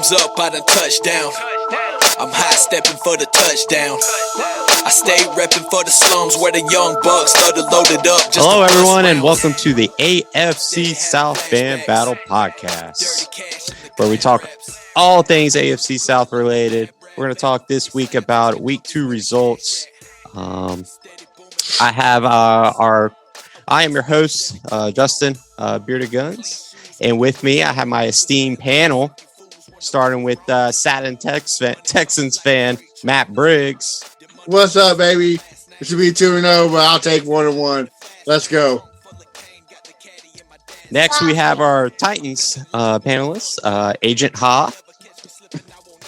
Time's up, I done touchdown. I'm high stepping for the touchdown. I stay repping for the slums where the young bucks started loaded up. Hello, everyone, and welcome to the AFC South Fan Battle Podcast, where we talk all things AFC South related. We're going to talk this week about Week 2 results. I am your host, Justin Bearded Guns, and with me, I have my esteemed panel, starting with Satin Texans fan Matt Briggs. What's up, baby? It should be 2-0, but I'll take 1-1. Let's go. Next, we have our Titans panelists, Agent Ha.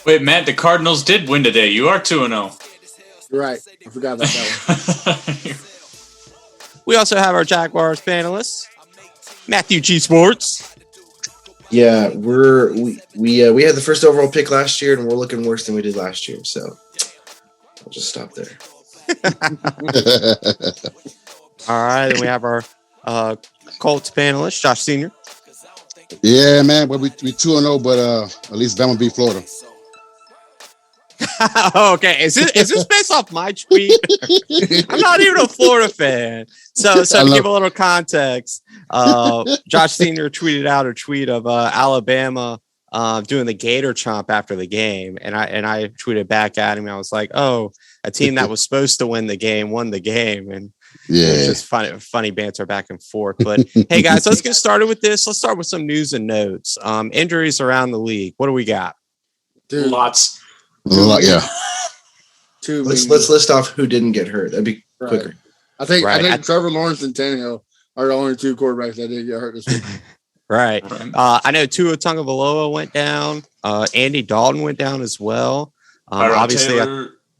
Wait, Matt, the Cardinals did win today. You are 2-0. You're right. I forgot about that one. We also have our Jaguars panelists, Matthew G. Sports. Yeah, we had the first overall pick last year, and we're looking worse than we did last year. So I'll just stop there. All right, then we have our Colts panelist, Josh Senior. Yeah, man, but we 2-0, but at least Bama beat Florida. Okay, is this based off my tweet? I'm not even a Florida fan. So to give a little context, Josh Senior tweeted out a tweet of Alabama doing the Gator chomp after the game, and I tweeted back at him. I was like, "Oh, a team that was supposed to win the game won the game," and yeah, it was just funny banter back and forth. But hey, guys, let's get started with this. Let's start with some news and notes. Injuries around the league. What do we got? Dude, Lots. Yeah. Let's list off who didn't get hurt. That'd be quicker. I think Trevor Lawrence and Tannehill are the only two quarterbacks that didn't get hurt this week. Right. I know Tua Tagovailoa went down. Andy Dalton went down as well. Obviously,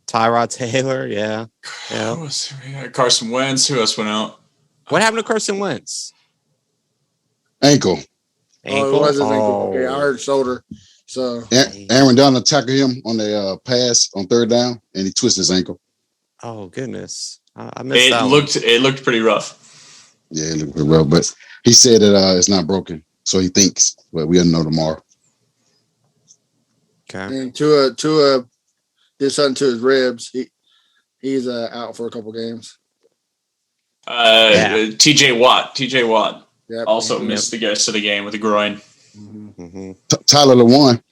Tyrod Taylor. Yeah. Carson Wentz. Who else went out? What happened to Carson Wentz? Ankle. Oh, it was his ankle. Okay, I heard shoulder. So Aaron Donald tackled him on the pass on third down, and he twisted his ankle. Oh goodness, I missed that. It looked pretty rough. Yeah, it looked pretty rough, but he said that it's not broken, so he thinks. But we'll know tomorrow. Okay. And Tua did something to his ribs. He's out for a couple games. TJ Watt. Yep. Also missed the rest of the game with a groin. Mm-hmm. Tyler Lewan.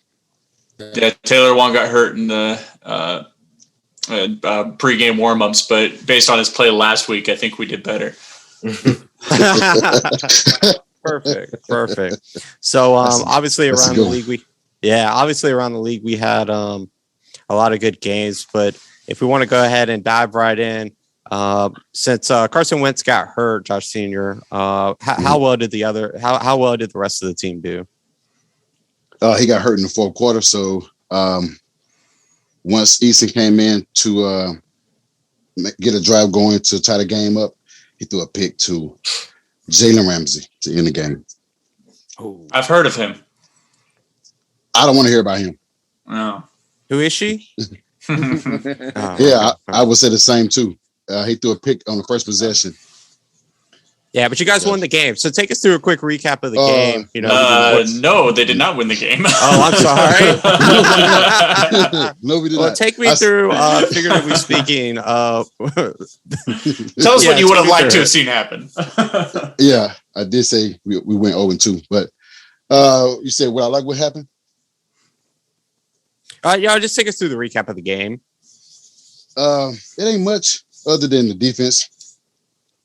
Yeah, Taylor Lewan got hurt in the pregame warmups, but based on his play last week, I think we did better. Perfect. So obviously around the league we had a lot of good games, but if we want to go ahead and dive right in, since Carson Wentz got hurt, Josh Senior, how well did the rest of the team do? He got hurt in the fourth quarter, so once Easton came in to get a drive going to tie the game up, he threw a pick to Jalen Ramsey to end the game. Oh, I've heard of him. I don't want to hear about him. No. Who is she? Yeah, I would say the same too. He threw a pick on the first possession. Yeah, but you guys won the game. So take us through a quick recap of the game. No, they did not win the game. Oh, I'm sorry. No, we did not. Take me through, figuratively speaking. Tell us what you would have liked to have seen happen. Yeah, I did say we went 0-2, but you said what I like what happened? Just take us through the recap of the game. It ain't much other than the defense.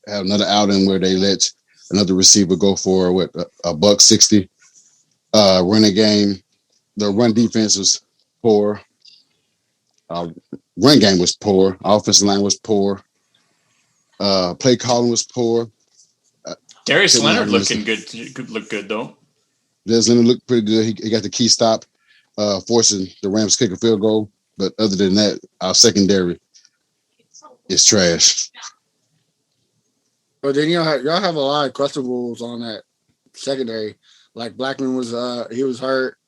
Have another outing where they let another receiver go for $160. Running game, the run defense was poor. Run game was poor. Offensive line was poor. Play calling was poor. Darius Leonard looked good though. Darius Leonard looked pretty good. He got the key stop, forcing the Rams to kick a field goal. But other than that, our secondary is trash. But then y'all have a lot of questionables on that secondary. Like Blackman was he was hurt.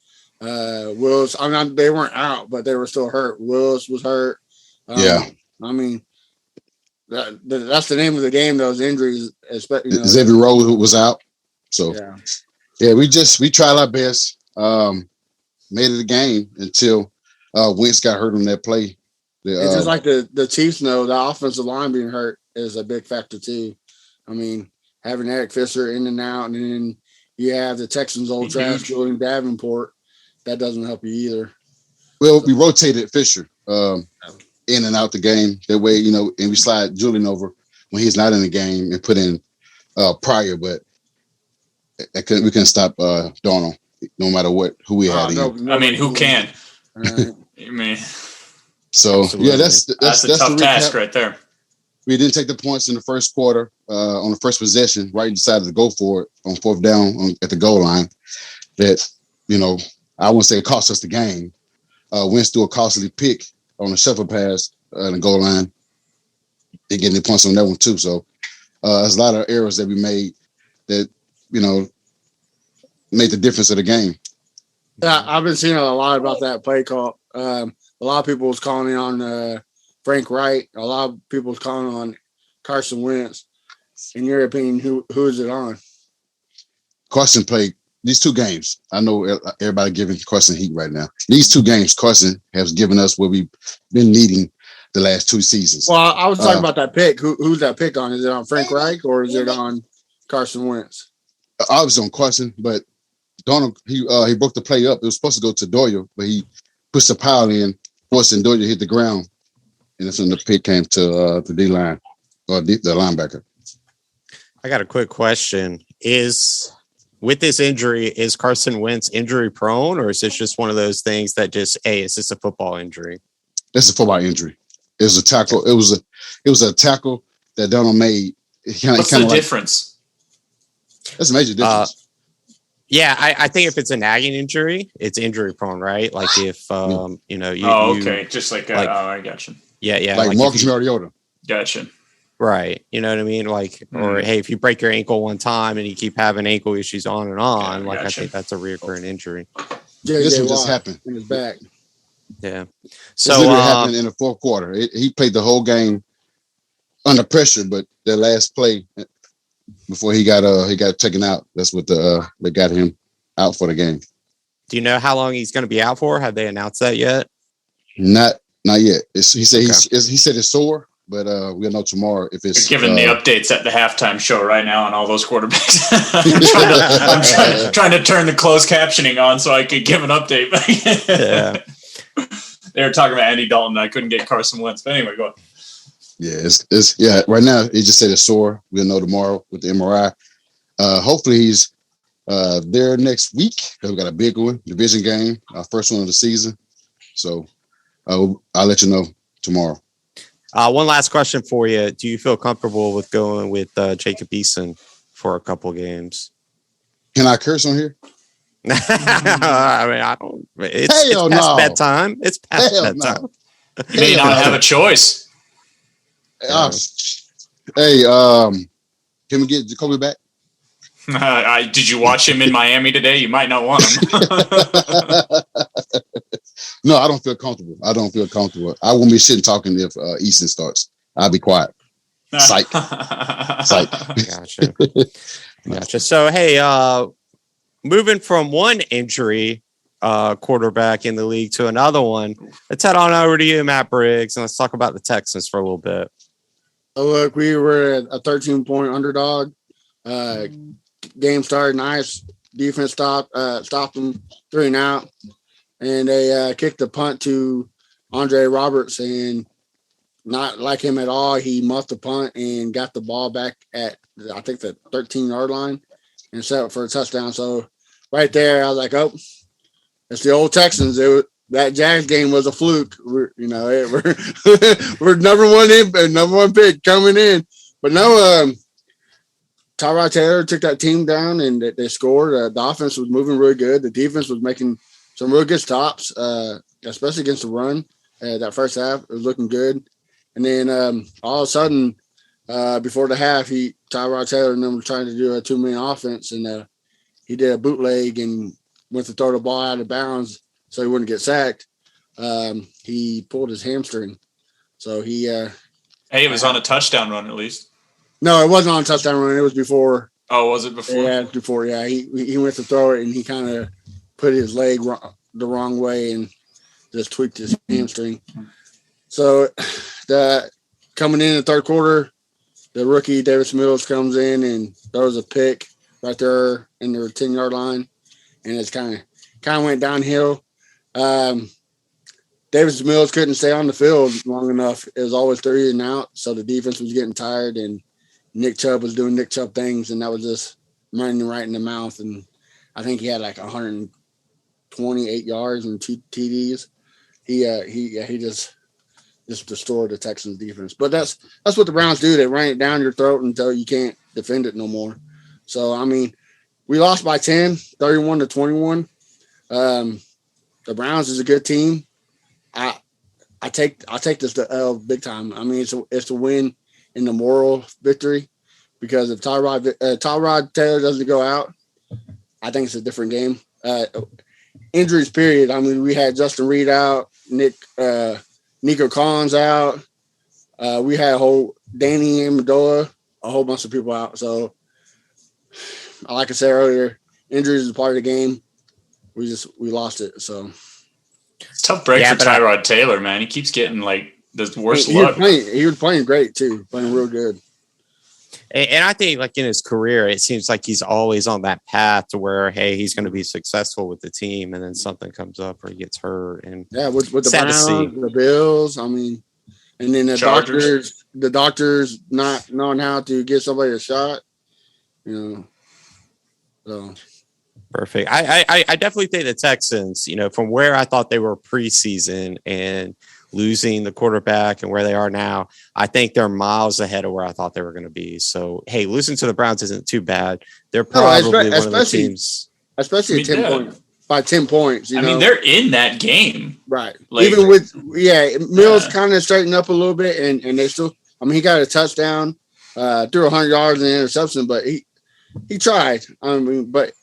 Wills, they weren't out, but they were still hurt. Wills was hurt. Yeah. I mean, that's the name of the game, those injuries. Especially, Xavier Rhodes was out. So, yeah we tried our best. made it a game until Wentz got hurt on that play. It's just like the Chiefs know the offensive line being hurt is a big factor too. I mean, having Eric Fisher in and out, and then you have the Texans' old trash Julian Davenport. That doesn't help you either. Well, we rotated Fisher in and out the game. That way, and we slide Julian over when he's not in the game and put in Pryor, but we couldn't stop Donald no matter who we had. I mean, who can? Right. I mean, so Absolutely. yeah, that's a tough task right there. We didn't take the points in the first quarter on the first possession. Right, decided to go for it on fourth down at the goal line. That I wouldn't say it cost us the game. Wentz threw a costly pick on a shuffle pass on the goal line. They getting the points on that one too. So there's a lot of errors that we made that made the difference of the game. Yeah, I've been seeing a lot about that play call. A lot of people was calling on Frank Wright. A lot of people was calling on Carson Wentz. In your opinion, who is it on? Carson played these two games. I know everybody giving Carson heat right now. These two games, Carson has given us what we've been needing the last two seasons. Well, I was talking about that pick. Who's that pick on? Is it on Frank Reich or is it on Carson Wentz? I was on Carson, but Donald he broke the play up. It was supposed to go to Doyle, but he pushed the pile in, forcing Doyle to hit the ground, and that's when the pick came to the D line or the linebacker. I got a quick question: with this injury, is Carson Wentz injury prone, or is this just one of those things that is this a football injury? It's a football injury. It was a tackle. It was a tackle that Donald made. What's the difference? That's a major difference. Yeah, I think if it's a nagging injury, it's injury prone, right? Like if okay, just like I got you. Yeah, like Marcus Mariota. Gotcha. Right, you know what I mean? Like, or hey, if you break your ankle one time and you keep having ankle issues on and on, Yeah, I gotcha. think that's a reoccurring injury. This one just happened in his back. Yeah. So So literally happened in the fourth quarter. He played the whole game under pressure, but the last play before he got taken out, that's what they got him out for the game. do you know how long he's going to be out for? Have they announced that yet? Not yet. He said he said it's sore, but we'll know tomorrow if it's They're giving the updates at the halftime show right now on all those quarterbacks. I'm trying to turn the closed captioning on so I could give an update. Yeah. They were talking about Andy Dalton. I couldn't get Carson Wentz, but anyway, go on. Yeah, it's right now it just said it's sore. We'll know tomorrow with the MRI. Hopefully he's there next week because we got a big one, division game, our first one of the season. So I'll let you know tomorrow. One last question for you. Do you feel comfortable with going with Jacob Eason for a couple games? Can I curse on here? I mean, I don't. It's past bedtime. It's past bedtime. No. You may not have a choice. Hey, can we get Jacoby back? Did you watch him in Miami today? You might not want him. No, I don't feel comfortable. I won't be shit talking if Easton starts. I'll be quiet. Psych. Gotcha. So, hey, moving from one injury quarterback in the league to another one, let's head on over to you, Matt Briggs, and let's talk about the Texans for a little bit. Oh, look, we were at a 13-point underdog. Game started nice. Defense stopped them 3-and-out, and they kicked the punt to Andre Roberts, and not like him at all. He muffed the punt and got the ball back at, I think, the 13-yard line and set up for a touchdown. So right there, I was like, oh, it's the old Texans. That Jags game was a fluke. We're number one pick coming in. But no, Tyrod Taylor took that team down and they scored. The offense was moving really good. The defense was making some really good stops, especially against the run. That first half, it was looking good. And then all of a sudden, before the half, Tyrod Taylor and them were trying to do a 2-man offense, and he did a bootleg and went to throw the ball out of bounds so he wouldn't get sacked. He pulled his hamstring. So he Hey, it was on a touchdown run at least. No, it wasn't on a touchdown run. It was before. Oh, was it before? Yeah, before. Yeah, he went to throw it and he kind of put his leg the wrong way and just tweaked his hamstring. So coming in the third quarter, the rookie Davis Mills comes in and throws a pick right there in their 10-yard line, and it's kind of went downhill. Davis Mills couldn't stay on the field long enough. It was always 3 and out, so the defense was getting tired, and Nick Chubb was doing Nick Chubb things, and that was just running right in the mouth. And I think he had like 128 yards and 2 TDs. He just destroyed the Texans defense. But that's what the Browns do. They run it down your throat until you can't defend it no more. So, I mean, we lost by 10, 31-21. The Browns is a good team. I take this to L big time. I mean, it's a win in the moral victory, because if Tyrod Taylor doesn't go out, I think it's a different game. Injuries, period. I mean, we had Justin Reed out, Nico Collins out. We had a whole Danny Amendola, a whole bunch of people out. So, like I said earlier, injuries is a part of the game. We lost it. So it's a tough break for Tyrod Taylor, man. He keeps getting like the worst luck. He was playing great too, playing real good. And I think, like, in his career, it seems like he's always on that path to where, hey, he's going to be successful with the team, and then something comes up or he gets hurt. And with the Browns, the Bills, I mean, and then the doctors not knowing how to give somebody a shot, So perfect. I definitely think the Texans, from where I thought they were preseason and losing the quarterback and where they are now, I think they're miles ahead of where I thought they were going to be. So, hey, losing to the Browns isn't too bad. They're probably one of the teams. Especially 10 points. By 10 points. I mean, they're in that game. Right. Even with, Mills kind of straightened up a little bit, and they still, I mean, he got a touchdown, threw 100 yards and an interception, but he tried. I mean, but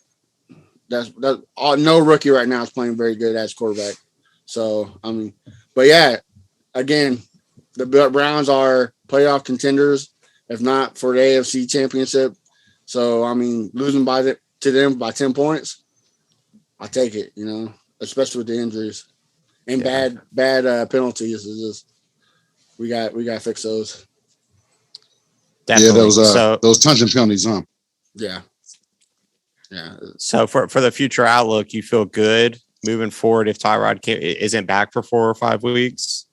that's no rookie right now is playing very good as quarterback. So, I mean, but yeah, again, the Browns are playoff contenders, if not for the AFC Championship. So, I mean, losing to them by 10 points, I take it, especially with the injuries and bad penalties. It's just we got to fix those. Definitely. Yeah, those touching penalties, huh? Yeah. Yeah. So for the future outlook, you feel good moving forward if Tyrod isn't back for 4 or 5 weeks?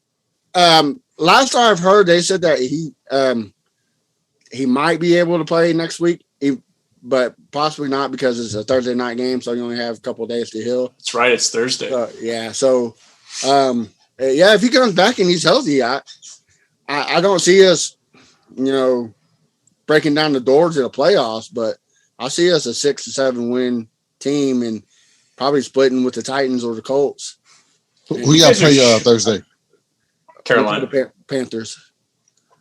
Last I've heard, they said that he might be able to play next week, but possibly not because it's a Thursday night game, so you only have a couple of days to heal. That's right, it's Thursday. So if he comes back and he's healthy, I don't see us, breaking down the doors to the playoffs, but I see us a 6 to 7 win team and probably splitting with the Titans or the Colts. Who y'all play Thursday? Carolina Panthers.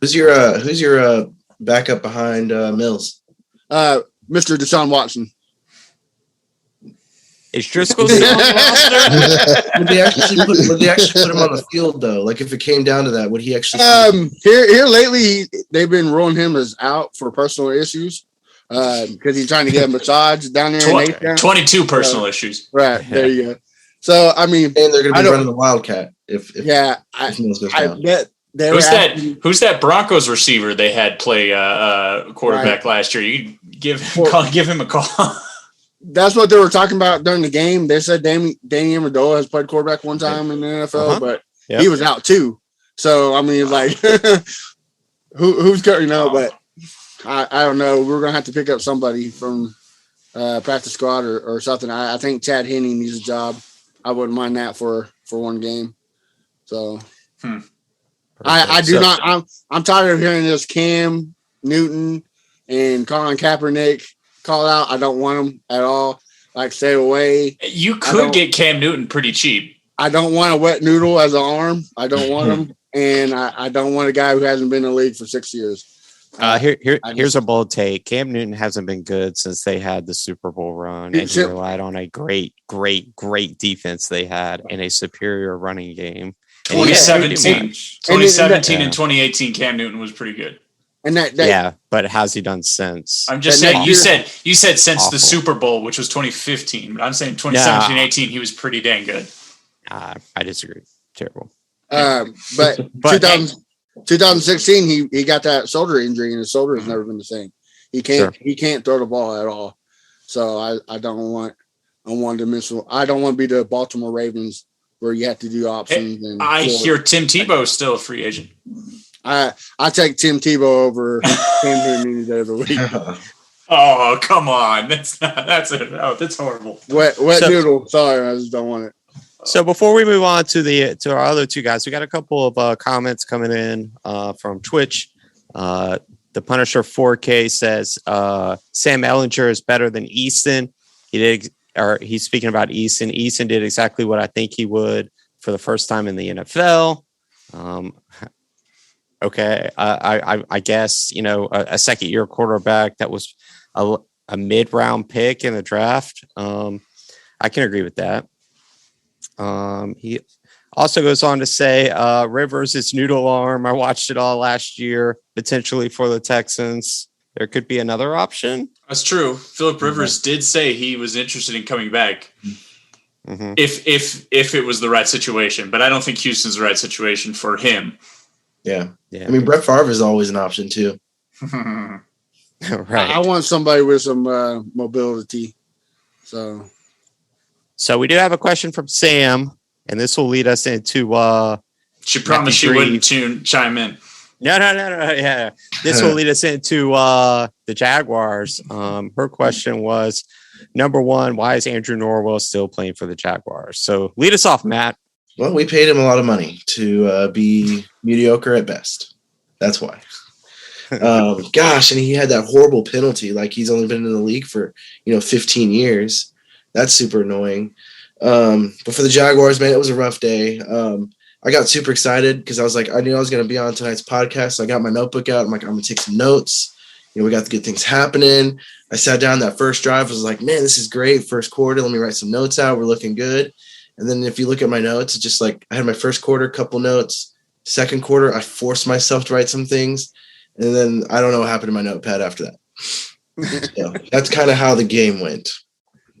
Who's your backup behind Mills? Mr. Deshaun Watson. Is Driscoll still on the roster? Would they actually put him on the field though? Like if it came down to that, would he actually? Here lately, they've been ruling him as out for personal issues because he's trying to get a massage down there. 22 personal issues. Right there you go. So I mean, and they're going to be running the Wildcat if Mills goes down. Who's that Broncos receiver they had play quarterback last year? You give him a call. That's what they were talking about during the game. They said Danny Amendola has played quarterback one time in the NFL, but he was out too. So I mean, like, who's going? But I don't know. We're gonna have to pick up somebody from practice squad or something. I think Chad Henne needs a job. I wouldn't mind that for one game. So I do not. I'm tired of hearing this Cam Newton and Colin Kaepernick call out. I don't want them at all. Like, stay away. You could get Cam Newton pretty cheap. I don't want a wet noodle as an arm. I don't want him. And I don't want a guy who hasn't been in the league for 6 years. Here's a bold take. Cam Newton hasn't been good since they had the Super Bowl run, and he relied on a great defense they had and a superior running game. 2017 and 2018, Cam Newton was pretty good. And that yeah, but how's he done since? I'm just That saying. You said since Awful. the Super Bowl, which was 2015, but I'm saying 2017-18, he was pretty dang good. I disagree. Terrible. But 2016, he got that shoulder injury, and his shoulder has never been the same. He can't throw the ball at all. So I don't want to miss. I don't want to be the Baltimore Ravens where you have to do options. Hey, I hear Tim Tebow is still a free agent. I take Tim Tebow over Cam Newton any day of the week. Oh, come on. That's horrible. Wet noodle. Sorry, I just don't want it. So before we move on to our other two guys, we got a couple of comments coming in from Twitch. The Punisher 4K says Sam Ellinger is better than Easton. He's speaking about Easton. Easton did exactly what I think he would for the first time in the NFL. Okay, I guess a second year quarterback that was a mid-round pick in the draft. I can agree with that. He also goes on to say Rivers is noodle arm. I watched it all last year, potentially for the Texans. There could be another option. That's true. Phillip Rivers did say he was interested in coming back if it was the right situation, but I don't think Houston's the right situation for him. Yeah. I mean, Brett Favre is always an option too. Right. I want somebody with some mobility. So we do have a question from Sam, and this will lead us into. She promised she wouldn't chime in. No. Yeah, this will lead us into the Jaguars. Her question was, number one, why is Andrew Norwell still playing for the Jaguars? So lead us off, Matt. Well, we paid him a lot of money to be mediocre at best. That's why. Gosh, and he had that horrible penalty. Like he's only been in the league for 15 years. That's super annoying. But for the Jaguars, man, it was a rough day. I got super excited because I was like, I knew I was going to be on tonight's podcast. So I got my notebook out. I'm like, I'm going to take some notes. We got the good things happening. I sat down that first drive. I was like, man, this is great. First quarter. Let me write some notes out. We're looking good. And then if you look at my notes, it's just like I had my first quarter, couple notes. Second quarter, I forced myself to write some things. And then I don't know what happened to my notepad after that. So that's kind of how the game went.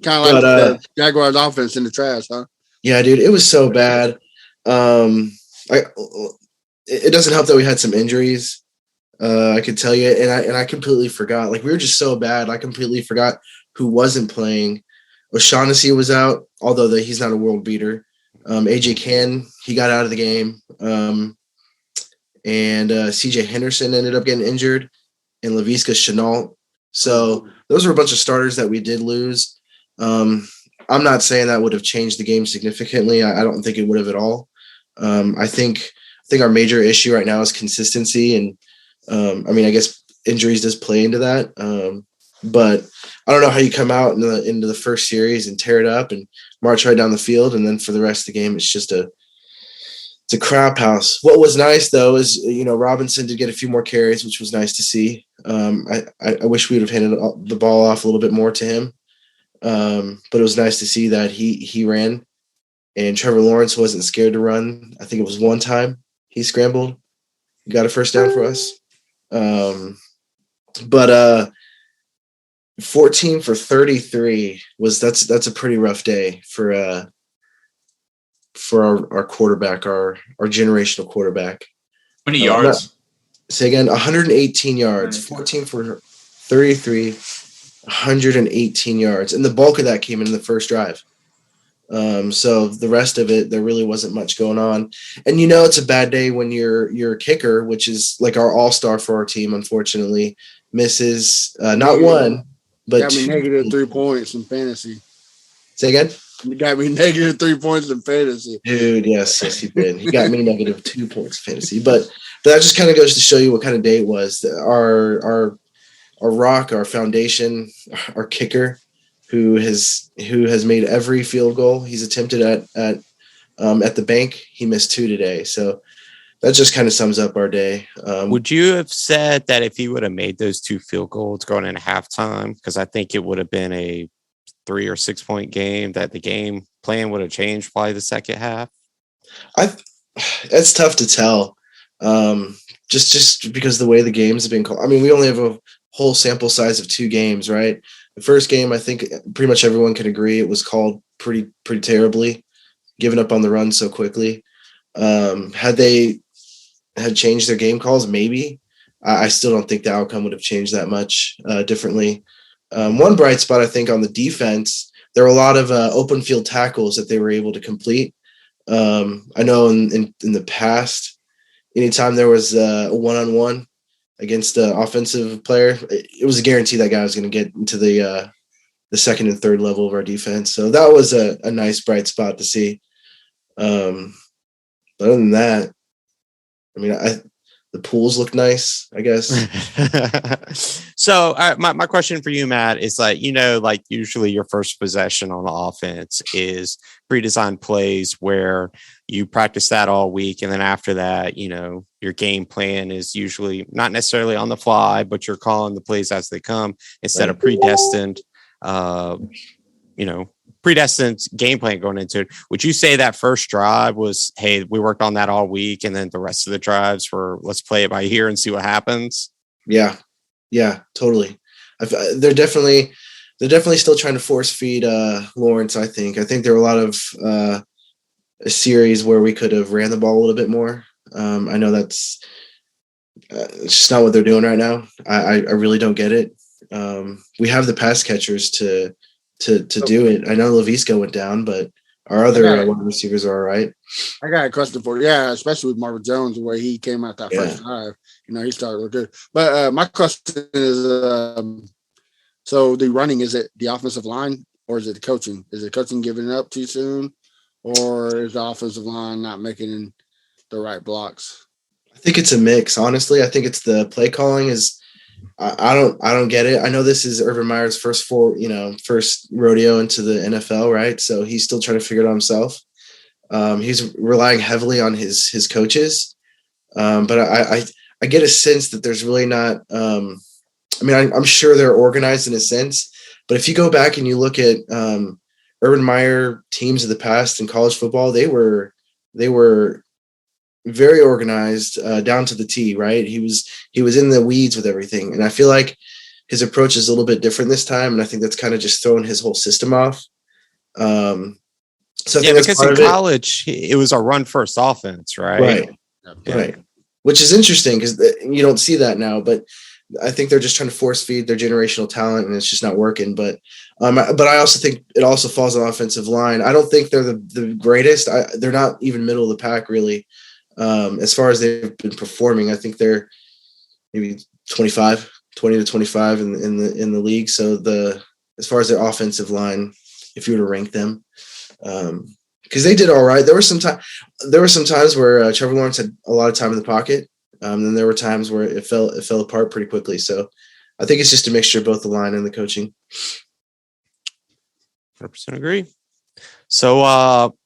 Kind of like the Jaguars offense in the trash, huh? Yeah, dude, it was so bad. It doesn't help that we had some injuries. I could tell you, and I completely forgot. Like we were just so bad. I completely forgot who wasn't playing. O'Shaughnessy was out, although he's not a world beater. AJ Cann, he got out of the game. And CJ Henderson ended up getting injured, and Laviska Shenault. So those were a bunch of starters that we did lose. I'm not saying that would have changed the game significantly. I don't think it would have at all. I think our major issue right now is consistency, and I guess injuries does play into that. But I don't know how you come out into the first series and tear it up and march right down the field, and then for the rest of the game, it's a crap house. What was nice though is Robinson did get a few more carries, which was nice to see. I wish we would have handed the ball off a little bit more to him, but it was nice to see that he ran, and Trevor Lawrence wasn't scared to run. I think it was one time he scrambled, got a first down for us. But 14 for 33 that's a pretty rough day for our quarterback, our generational quarterback. How many yards? Say again, 118 yards, 14 for 33, 118 yards. And the bulk of that came in the first drive. So the rest of it, there really wasn't much going on. And it's a bad day when your kicker, which is like our all-star for our team, unfortunately, misses not one, but got me negative 3 points in fantasy. Say again? You got me negative 3 points in fantasy. Dude, yes, he did. He got me negative 2 points in fantasy. But that just kind of goes to show you what kind of day it was. Our rock, our foundation, our kicker, who has made every field goal he's attempted at the bank, he missed 2 today. So that just kind of sums up our day. Would you have said that if he would have made those 2 field goals going into halftime, because I think it would have been a 3 or 6 point game, that the game plan would have changed probably the second half? It's tough to tell. just because the way the games have been called. I mean, we only have a whole sample size of 2 games, right? The first game, I think pretty much everyone can agree it was called pretty terribly, giving up on the run so quickly. Had they had changed their game calls, maybe. I still don't think the outcome would have changed that much differently. One bright spot, I think, on the defense, there were a lot of open field tackles that they were able to complete. I know in the past, anytime there was a one-on-one against an offensive player, it was a guarantee that guy was going to get into the second and third level of our defense. So that was a nice bright spot to see. But other than that, I mean, the pools look nice, I guess. So my question for you, Matt, is like, like usually your first possession on the offense is pre-designed plays where you practice that all week. And then after that, your game plan is usually not necessarily on the fly, but you're calling the plays as they come instead of predestined game plan going into it. Would you say that first drive was, hey, we worked on that all week, and then the rest of the drives were, let's play it by ear and see what happens? Yeah, totally. They're definitely still trying to force feed Lawrence. I think there were a lot of a series where we could have ran the ball a little bit more. I know that's it's just not what they're doing right now. I really don't get it. We have the pass catchers to do it. I know Laviska went down, but our other wide receivers are all right. I got a question for you. Yeah, especially with Marvin Jones, the way he came out that first drive. He started to look good. But my question is, so the running, is it the offensive line or is it the coaching? Is it coaching giving it up too soon, or is the offensive line not making the right blocks? I think it's a mix, honestly. I think it's the play calling is I don't get it. I know this is Urban Meyer's first rodeo into the NFL, right? So he's still trying to figure it out himself. He's relying heavily on his coaches. But I get a sense that there's really not I'm sure they're organized in a sense, but if you go back and you look at Urban Meyer teams of the past in college football, they were very organized down to the T, right? He was in the weeds with everything. And I feel like his approach is a little bit different this time. And I think that's kind of just throwing his whole system off. So I think because in college, it was a run first offense, right? Right. Which is interesting because you don't see that now, but I think they're just trying to force feed their generational talent and it's just not working. But I also think it also falls on the offensive line. I don't think they're the greatest. They're not even middle of the pack, really. As far as they've been performing, I think they're maybe 20 to 25 in the league. So as far as their offensive line, if you were to rank them, because they did all right. There were some times where Trevor Lawrence had a lot of time in the pocket. Then there were times where it fell apart pretty quickly. So I think it's just a mixture of both the line and the coaching. 100% agree. So,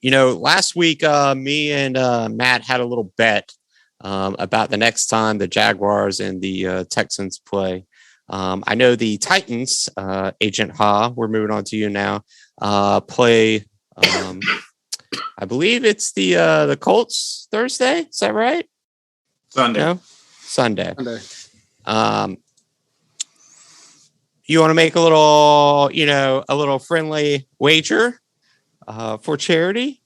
last week, me and Matt had a little bet about the next time the Jaguars and the Texans play. I know the Titans, Agent Ha, we're moving on to you now, play, I believe it's the Colts Thursday. Is that right? Sunday. No? Sunday. You want to make a little friendly wager for charity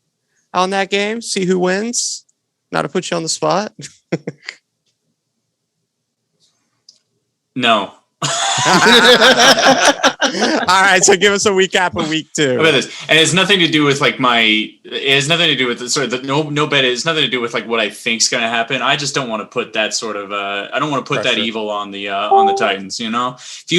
on that game? See who wins? Not to put you on the spot. No. All right, so give us a recap of week 2. How about this? And it's nothing to do with like it has nothing to do with no bet. It's nothing to do with like what I think's going to happen. I just don't want to put that sort of I don't want to put pressure. that evil on the Titans. If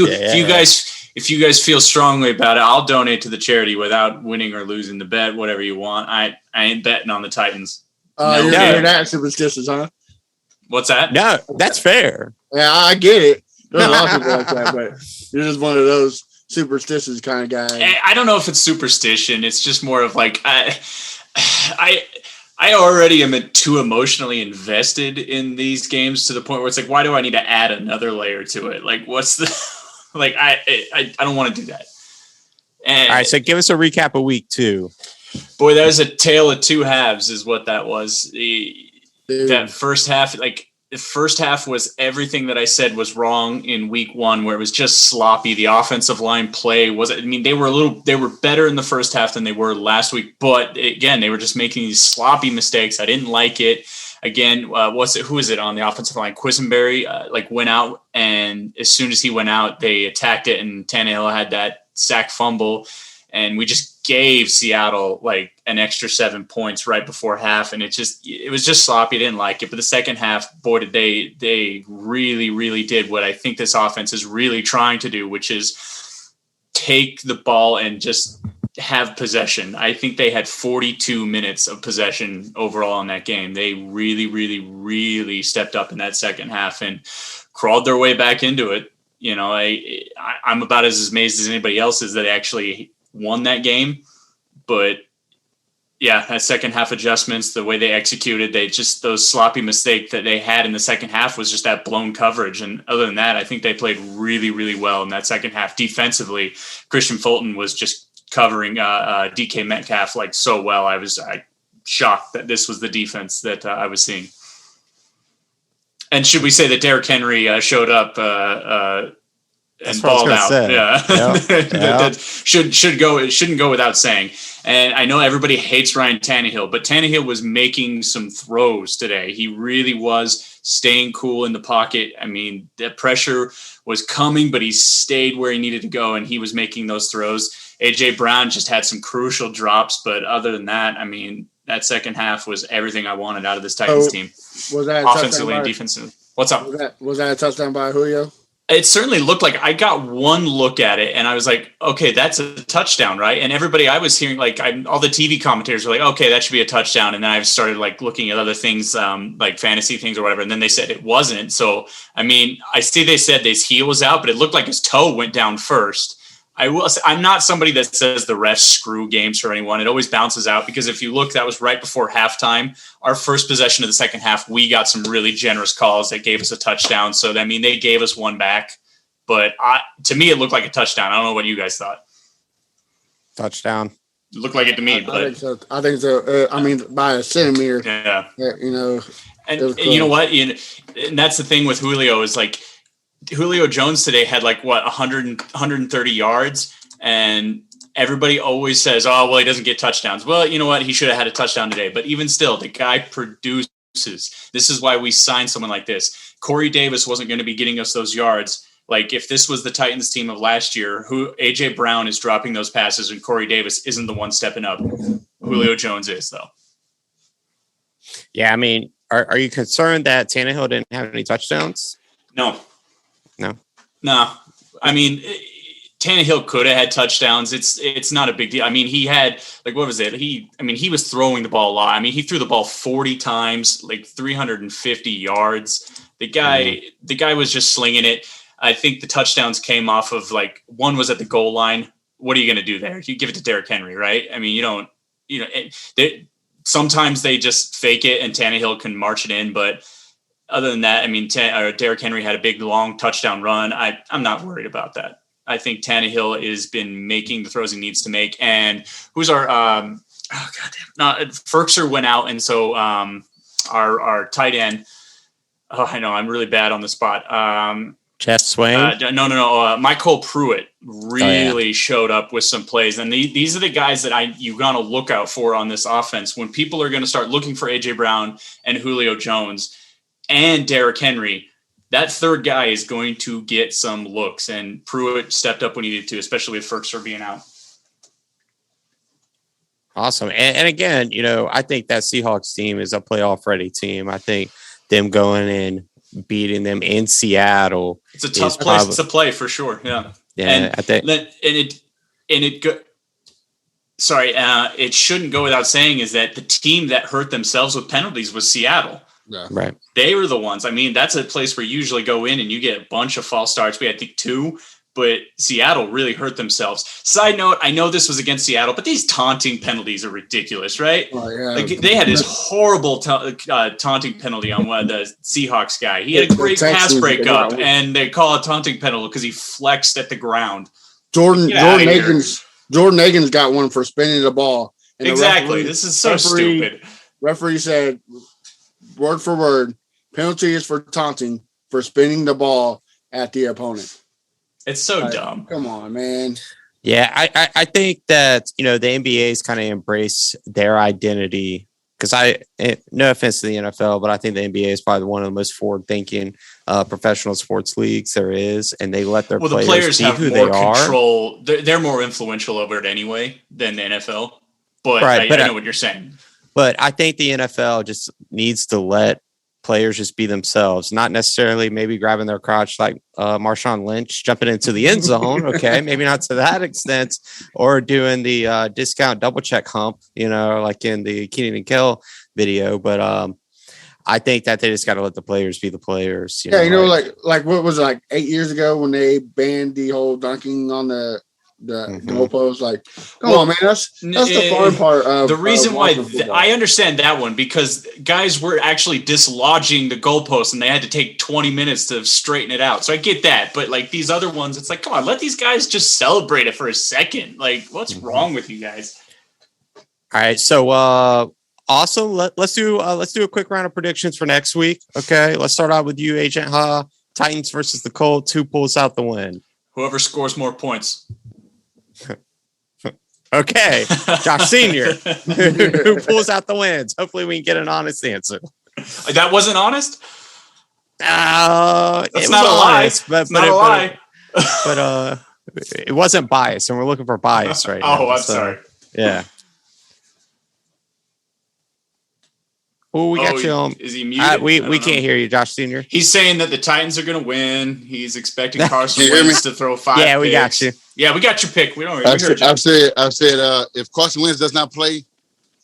you guys feel strongly about it, I'll donate to the charity without winning or losing the bet. Whatever you want. I ain't betting on the Titans. You're that superstitious, huh? What's that? No, that's fair. Yeah, I get it. There's a lot of people like that, but you're just one of those superstitious kind of guy. I don't know if it's superstition. It's just more of like I already am too emotionally invested in these games to the point where it's like, why do I need to add another layer to it? Like, what's the like? I don't want to do that. And all right, so give us a recap of week 2. Boy, that was a tale of two halves, is what that was. That first half, like the first half was everything that I said was wrong in week 1, where it was just sloppy. The offensive line play they were better in the first half than they were last week. But again, they were just making these sloppy mistakes. I didn't like it. Again, who is it on the offensive line? Quisenberry, went out, and as soon as he went out, they attacked it, and Tannehill had that sack fumble, and we just gave Seattle like an extra 7 points right before half, and it was just sloppy. I didn't like it. But the second half, boy, did they really, really did what I think this offense is really trying to do, which is take the ball and just have possession. I think they had 42 minutes of possession overall in that game. They really, really, really stepped up in that second half and crawled their way back into it. You know, I'm about as amazed as anybody else is that they actually won that game. But yeah, that second half adjustments, the way they executed, those sloppy mistakes that they had in the second half was just that blown coverage. And other than that, I think they played really, really well in that second half. Defensively, Christian Fulton was just covering DK Metcalf like so well. I was shocked that this was the defense that I was seeing. And should we say that Derrick Henry showed up and balled out? Say. Yeah, that shouldn't go without saying. And I know everybody hates Ryan Tannehill, but Tannehill was making some throws today. He really was staying cool in the pocket. I mean, the pressure was coming, but he stayed where he needed to go, and he was making those throws. A.J. Brown just had some crucial drops, but other than that, I mean, that second half was everything I wanted out of this Titans team. Was that offensively and defensively? What's up? Was that a touchdown by Julio? It certainly looked like. I got one look at it and I was like, okay, that's a touchdown, right? And everybody I was hearing, all the TV commentators were like, okay, that should be a touchdown. And then I started looking at other things, like fantasy things or whatever. And then they said it wasn't. So, I mean, I see they said his heel was out, but it looked like his toe went down first. I'm not somebody that says the refs screw games for anyone. It always bounces out because if you look, that was right before halftime. Our first possession of the second half, we got some really generous calls that gave us a touchdown. So, I mean, they gave us one back. But to me, it looked like a touchdown. I don't know what you guys thought. Touchdown. It looked like it to me. I think so. I mean, by a centimeter. Yeah. You know. And you know what? And that's the thing with Julio is Julio Jones today had 130 yards, and everybody always says, oh, well, he doesn't get touchdowns. Well, you know what? He should have had a touchdown today. But even still, the guy produces. This is why we signed someone like this. Corey Davis wasn't going to be getting us those yards. If this was the Titans team of last year, A.J. Brown is dropping those passes and Corey Davis isn't the one stepping up. Julio Jones is, though. Yeah, I mean, are you concerned that Tannehill didn't have any touchdowns? No. No. I mean, Tannehill could have had touchdowns. It's not a big deal. I mean, he had what was it? He was throwing the ball a lot. I mean, he threw the ball 40 times, 350 yards. The guy was just slinging it. I think the touchdowns came off of one was at the goal line. What are you going to do there? You give it to Derrick Henry, right? I mean, sometimes they just fake it and Tannehill can march it in, but other than that, I mean, Derrick Henry had a big, long touchdown run. I'm not worried about that. I think Tannehill has been making the throws he needs to make. And who's our Ferkser went out, and so our tight end. Oh, I know I'm really bad on the spot. Jeff Swain. No. Michael Pruitt really showed up with some plays, and these are the guys that you gotta look out for on this offense when people are going to start looking for AJ Brown and Julio Jones and Derrick Henry. That third guy is going to get some looks, and Pruitt stepped up when he needed to, especially with Ferkser being out. Awesome. And again, I think that Seahawks team is a playoff ready team. I think them going and beating them in Seattle. It's a tough place to play for sure. Yeah. Yeah. It shouldn't go without saying is that the team that hurt themselves with penalties was Seattle. Yeah. Right. They were the ones. I mean, that's a place where you usually go in and you get a bunch of false starts. We had 2, but Seattle really hurt themselves. Side note, I know this was against Seattle, but these taunting penalties are ridiculous, right? Oh, yeah. They had this horrible taunting penalty on one of the Seahawks guy. He had a great pass breakup, and they call it taunting penalty because he flexed at the ground. Jordan Akins got one for spinning the ball. And exactly. This is so stupid. Referee said, word for word, penalty is for taunting for spinning the ball at the opponent. It's so dumb. Come on, man. Yeah, I think that, the NBA's kind of embrace their identity, because no offense to the NFL, but I think the NBA is probably one of the most forward-thinking professional sports leagues there is, and they let their the players be have who more they are. Control. They're more influential over it anyway than the NFL. But I know what you're saying. But I think the NFL just needs to let players just be themselves, not necessarily maybe grabbing their crotch like Marshawn Lynch jumping into the end zone. Okay, maybe not to that extent, or doing the discount double check hump, like in the Keenan and Kel video. But I think that they just got to let the players be the players. Like what was it, like 8 years ago when they banned the whole dunking on the goalpost? Like, come on, man, that's the fun part of the reason why I understand that one, because guys were actually dislodging the goalpost and they had to take 20 minutes to straighten it out. So I get that, but like these other ones, it's like, come on, let these guys just celebrate it for a second. Like, what's wrong with you guys? All right, so awesome. Let's do a quick round of predictions for next week. Okay, let's start out with you, Agent Ha. Titans versus the Colts. Who pulls out the win? Whoever scores more points. Okay, Josh Senior, who pulls out the wins? Hopefully, we can get an honest answer. That wasn't honest. That's not a lie. But not a lie. But it wasn't biased, and we're looking for bias right now. I'm sorry. Yeah. Oh, we got you on. Is he muted? We can't hear you, Josh Senior. He's saying that the Titans are going to win. He's expecting Carson Wentz to throw 5 Yeah, we picks. got you. Yeah, we got your pick. I've said if Carson Wentz does not play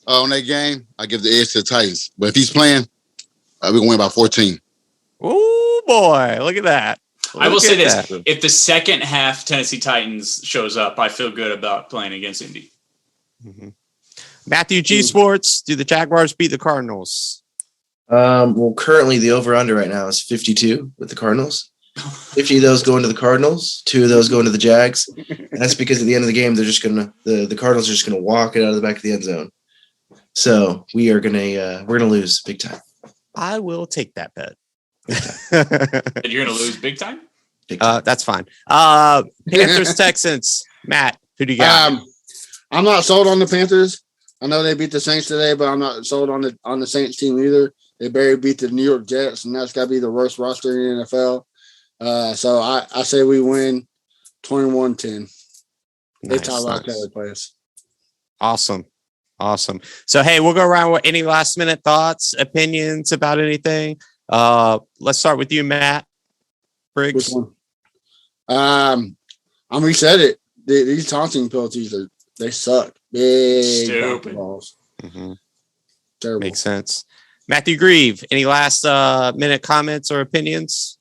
on that game, I give the edge to the Titans. But if he's playing, we're going to win by 14. Oh boy, look at that. I will say this: if the second half Tennessee Titans shows up, I feel good about playing against Indy. Mm-hmm. Matthew G Sports, do the Jaguars beat the Cardinals? Well, currently the over-under right now is 52 with the Cardinals. 50 of those going to the Cardinals, 2 of those going to the Jags. And that's because at the end of the game, they're just gonna the Cardinals are just gonna walk it out of the back of the end zone. So we're gonna lose big time. I will take that bet. You're gonna lose big time? That's fine. Panthers Texans. Matt, who do you got? I'm not sold on the Panthers. I know they beat the Saints today, but I'm not sold on the Saints team either. They barely beat the New York Jets, and that's got to be the worst roster in the NFL. So I say we win 21-10. They tie Rock Kelly plays. Awesome. So, hey, we'll go around with any last-minute thoughts, opinions about anything. Let's start with you, Matt Briggs. Which one? We said it. These taunting penalties they suck. Big stupid balls. Mm-hmm. Terrible. Makes sense. Matthew Grieve, any last minute comments or opinions?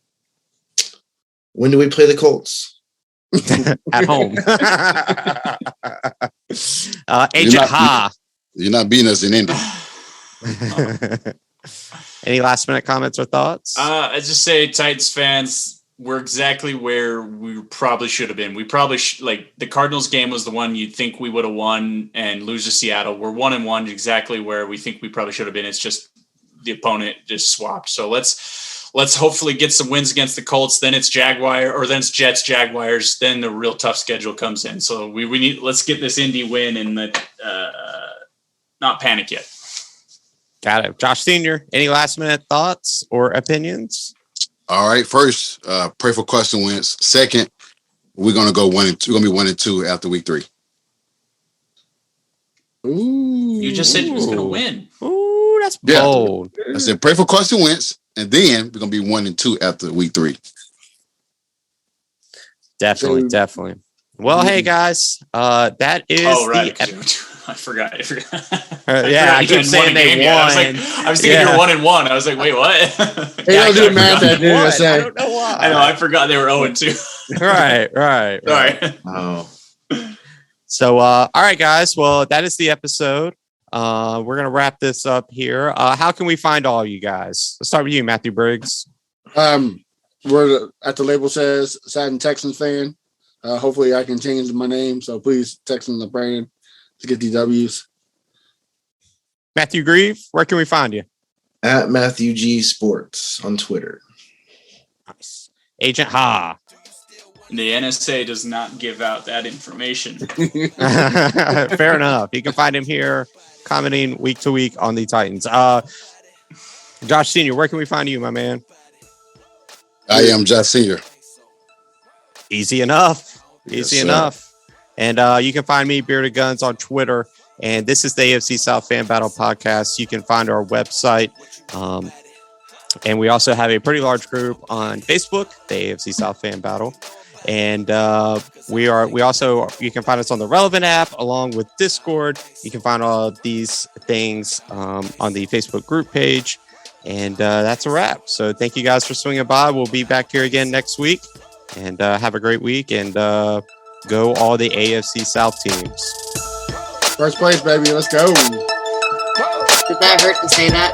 When do we play the Colts? At home. Agent Ha. You're not beating us in Indy. Any last minute comments or thoughts? I just say, Titans fans, we're exactly where we probably should have been. We probably the Cardinals game was the one you'd think we would have won and lose to Seattle. We're 1-1, exactly where we think we probably should have been. It's just the opponent just swapped. So let's hopefully get some wins against the Colts. Then it's Jets, Jaguars. Then the real tough schedule comes in. So we need, let's get this Indy win and not panic yet. Got it. Josh Senior, any last minute thoughts or opinions? All right. First, pray for Carson Wentz. Second, we're gonna go 1-2. We're gonna be 1-2 after week 3. Ooh. You just said he was gonna win. Ooh, that's bold. Yeah. I said pray for Carson Wentz, and then we're gonna be 1-2 after week 3. Definitely. Well, hey guys, that is. Oh right. I forgot. Yeah, I keep saying they won. I was thinking you're 1-1. I was like, wait, what? They don't do math that day. I don't know why. I know. I forgot they were 0-2. Right. Sorry. Oh. So, all right, guys. Well, that is the episode. We're gonna wrap this up here. How can we find all you guys? Let's start with you, Matthew Briggs. We're at the label says Satin Texans fan. Hopefully, I can change my name. So please text in the brand to get these W's. Matthew Grieve, where can we find you? At Matthew G Sports on Twitter. Nice. Agent Ha. The NSA does not give out that information. Fair enough. You can find him here commenting week to week on the Titans. Josh Sr., where can we find you, my man? I am Josh Senior. Easy enough. Yes, Easy sir. enough. And you can find me, Bearded Guns, on Twitter. And this is the AFC South Fan Battle Podcast. You can find our website. And we also have a pretty large group on Facebook, the AFC South Fan Battle. And you can find us on the Relevant app along with Discord. You can find all of these things on the Facebook group page. And that's a wrap. So thank you guys for swinging by. We'll be back here again next week. And have a great week. And go all the AFC South teams. First place, baby. Let's go. Did that hurt to say that?